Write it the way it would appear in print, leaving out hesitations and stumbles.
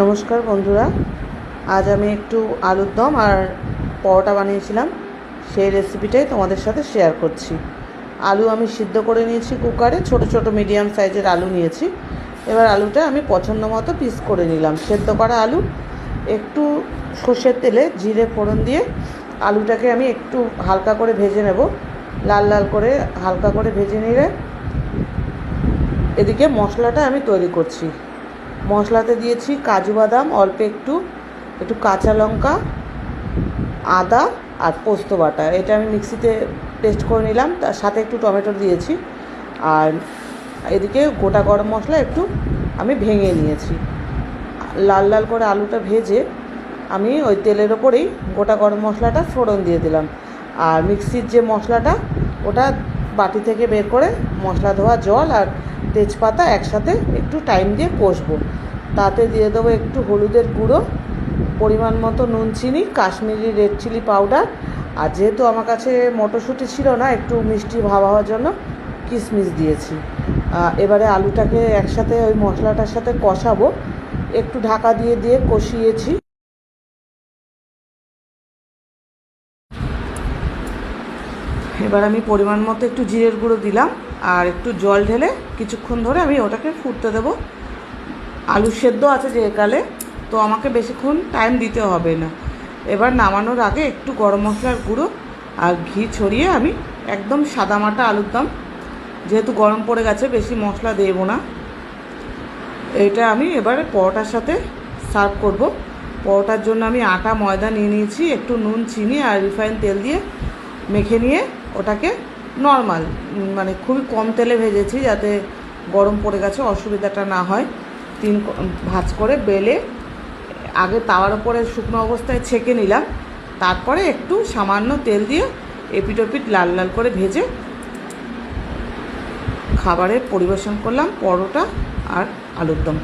নমস্কার বন্ধুরা, আজ আমি একটু আলুর দম আর পরোটা বানিয়েছিলাম, সেই রেসিপিটাই তোমাদের সাথে শেয়ার করছি। আলু আমি সিদ্ধ করে নিয়েছি কুকারে, ছোট ছোট মিডিয়াম সাইজের আলু নিয়েছি। এবার আলুটা আমি পছন্দ মতো পিস করে নিলাম। সেদ্ধ করা আলু একটু সর্ষের তেলে জিরে ফোড়ন দিয়ে আলুটাকে আমি একটু হালকা করে ভেজে নেব, লাল লাল করে হালকা করে ভেজে নিলে এদিকে মশলাটা আমি তৈরি করছি। মশলাতে দিয়েছি কাজু বাদাম অল্প একটু, একটু কাঁচা লঙ্কা, আদা আর পোস্ত বাটা। এটা আমি মিক্সিতে পেস্ট করে নিলাম, তার সাথে একটু টমেটো দিয়েছি। আর এদিকে গোটা গরম মশলা একটু আমি ভেঙে নিয়েছি। লাল লাল করে আলুটা ভেজে আমি ওই তেলের ওপরেই গোটা গরম মশলাটা ফোড়ন দিয়ে দিলাম। আর মিক্সির যে মশলাটা ওটা বাটি থেকে বের করে মশলা ধোয়া জল আর তেজপাতা একসাথে একটু টাইম দিয়ে কষবো। তাতে দিয়ে দেবো একটু হলুদের গুঁড়ো, পরিমাণ মতো নুন, চিনি, কাশ্মীরি রেড চিলি পাউডার। আর যেহেতু আমার কাছে মটরশুঁটি ছিল না, একটু মিষ্টি ভাব হওয়ার জন্য কিশমিশ দিয়েছি। এবারে আলুটাকে একসাথে ওই মশলাটার সাথে কষাবো, একটু ঢাকা দিয়ে দিয়ে কষিয়েছি। এবার আমি পরিমাণ মতো একটু জিরের গুঁড়ো দিলাম আর একটু জল ঢেলে কিছুক্ষণ ধরে আমি ওটাকে ফুটতে দেবো। আলু সেদ্ধ আছে যে একালে, তো আমাকে বেশিক্ষণ টাইম দিতে হবে না। এবার নামানোর আগে একটু গরম মশলার গুঁড়ো আর ঘি ছড়িয়ে আমি একদম সাদামাটা আলুর দম, যেহেতু গরম পড়ে গেছে বেশি মশলা দেবো না, এটা আমি এবারে পরোটার সাথে সার্ভ করব। পরোটার জন্য আমি আটা ময়দা নিয়ে নিয়েছি, একটু নুন, চিনি আর রিফাইন তেল দিয়ে মেখে নিয়ে ওটাকে নর্মাল মানে খুবই কম তেলে ভেজেছি, যাতে গরম পড়ে গেছে অসুবিধাটা না হয়। 3 ভাঁজ করে বেলে আগে তাওয়ার ওপরে শুকনো অবস্থায় ছেঁকে নিলাম, তারপরে একটু সামান্য তেল দিয়ে এপিট ওপিট লাল লাল করে ভেজে খাবারে পরিবেশন করলাম পরোটা আর আলুর দম।